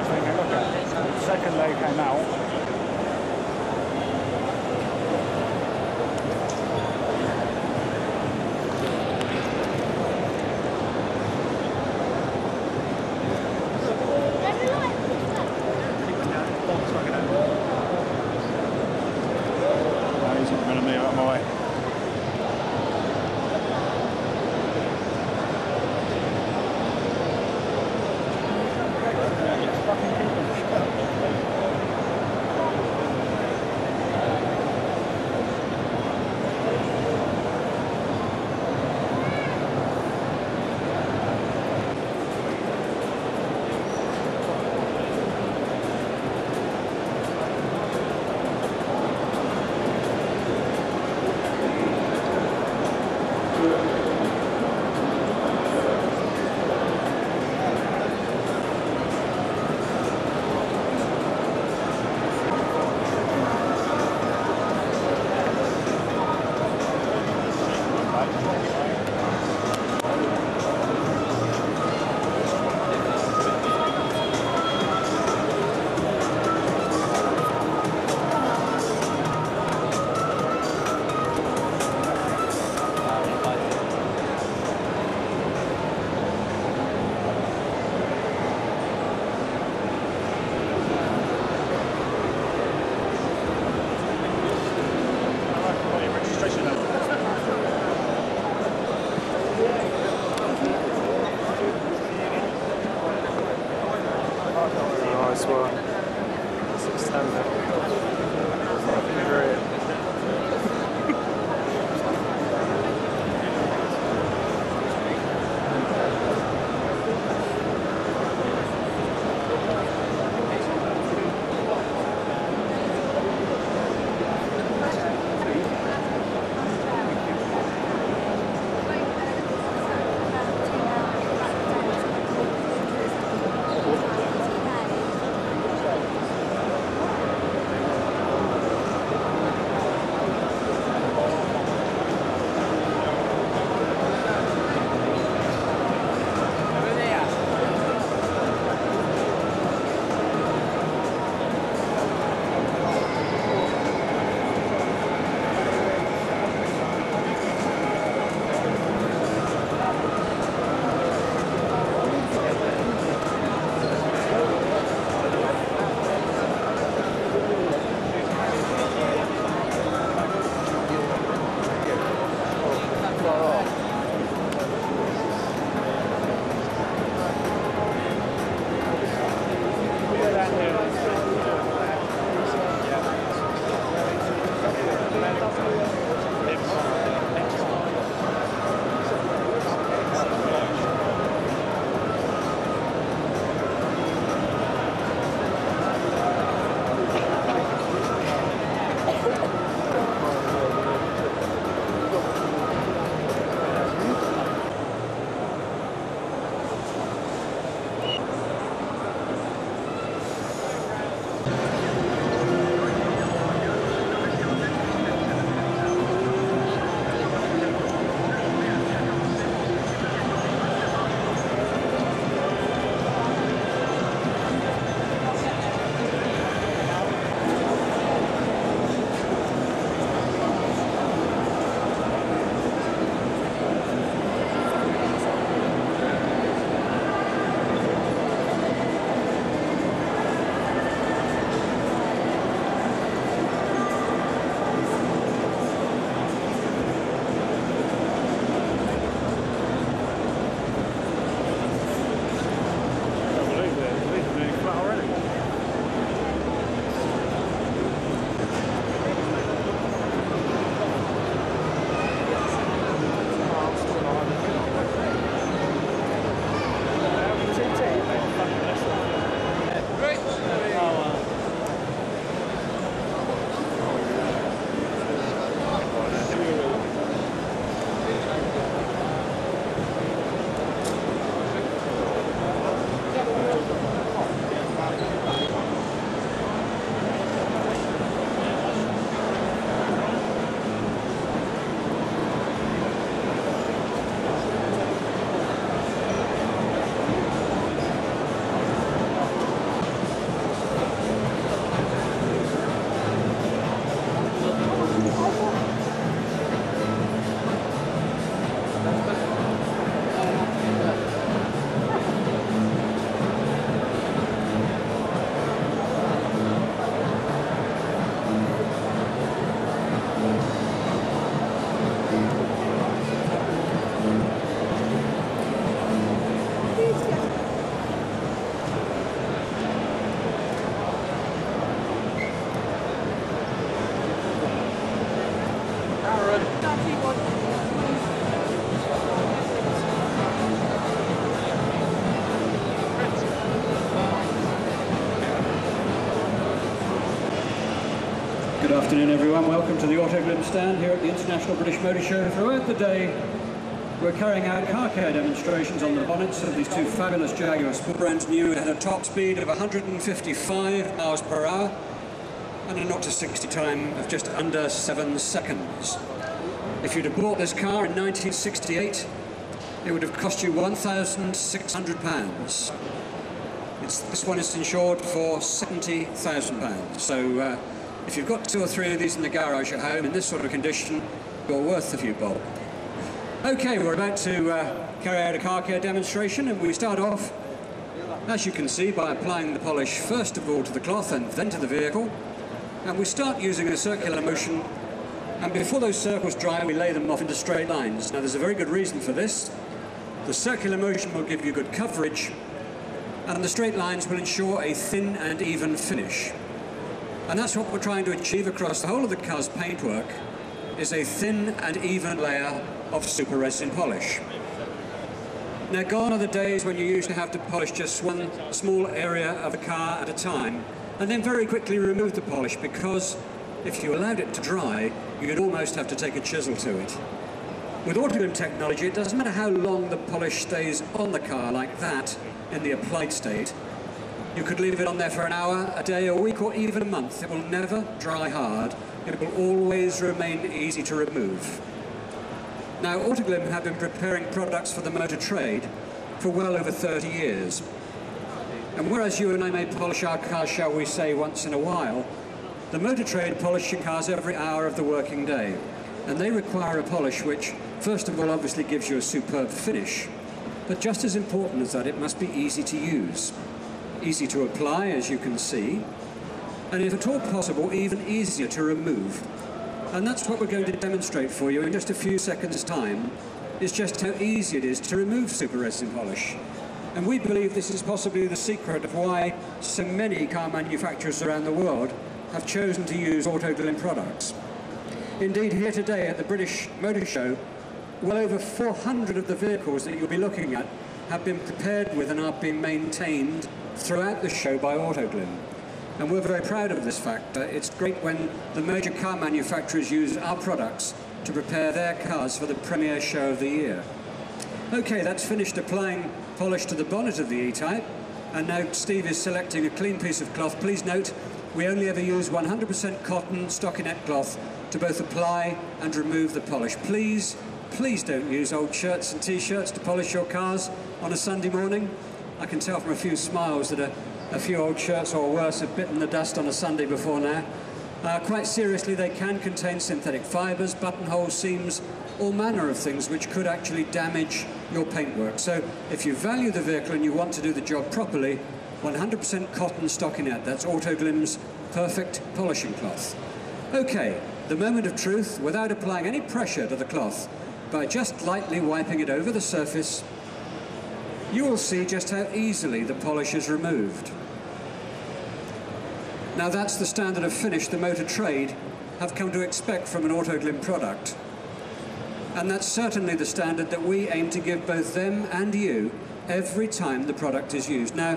worth having a look at. The second day came out. Nice one. 610. Fucking great. Good afternoon everyone, welcome to the Autoglym stand here at the International British Motor Show. Throughout the day we're carrying out car care demonstrations on the bonnets of these two fabulous Jaguars, brand new, at a top speed of 155 miles per hour and a 0 to 60 time of just under 7 seconds. If you'd have bought this car in 1968, it would have cost you £1,600. This one is insured for £70,000. So if you've got 2 or 3 of these in the garage at home in this sort of condition, you're worth a few bob. Okay, we're about to carry out a car care demonstration, and we start off, as you can see, by applying the polish first of all to the cloth and then to the vehicle. And we start using a circular motion, and before those circles dry we lay them off into straight lines. Now there's a very good reason for this. The circular motion will give you good coverage, and the straight lines will ensure a thin and even finish. And that's what we're trying to achieve across the whole of the car's paintwork, is a thin and even layer of super resin polish. Now gone are the days when you used to have to polish just one small area of the car at a time and then very quickly remove the polish, because if you allowed it to dry you'd almost have to take a chisel to it. With Autoglym technology, it doesn't matter how long the polish stays on the car like that in the applied state. You could leave it on there for an hour, a day, a week, or even a month. It will never dry hard. It will always remain easy to remove. Now, Autoglym have been preparing products for the motor trade for well over 30 years. And whereas you and I may polish our cars, shall we say, once in a while, the motor trade polishing cars every hour of the working day. And they require a polish which, first of all, obviously gives you a superb finish. But just as important as that, it must be easy to use. Easy to apply, as you can see, and if at all possible, even easier to remove. And that's what we're going to demonstrate for you in just a few seconds' time, is just how easy it is to remove super resin polish. And we believe this is possibly the secret of why so many car manufacturers around the world have chosen to use Autoglym products. Indeed, here today at the British Motor Show, well over 400 of the vehicles that you'll be looking at have been prepared with and are being maintained throughout the show by Autoglym. And we're very proud of this fact. It's great when the major car manufacturers use our products to prepare their cars for the premier show of the year. Okay, that's finished applying polish to the bonnet of the E-Type, and now Steve is selecting a clean piece of cloth. Please note, we only ever use 100% cotton stockinette cloth to both apply and remove the polish. Please don't use old shirts and t-shirts to polish your cars on a Sunday morning. I can tell from a few smiles that a few old shirts or worse have bitten the dust on a Sunday before now. Quite seriously, they can contain synthetic fibres, buttonholes, seams, all manner of things which could actually damage your paintwork. So if you value the vehicle and you want to do the job properly, 100% cotton stockinette, that's Autoglym's perfect polishing cloth. Okay, the moment of truth, without applying any pressure to the cloth, by just lightly wiping it over the surface, you will see just how easily the polish is removed. Now that's the standard of finish the motor trade have come to expect from an Autoglym product. And that's certainly the standard that we aim to give both them and you every time the product is used. Now,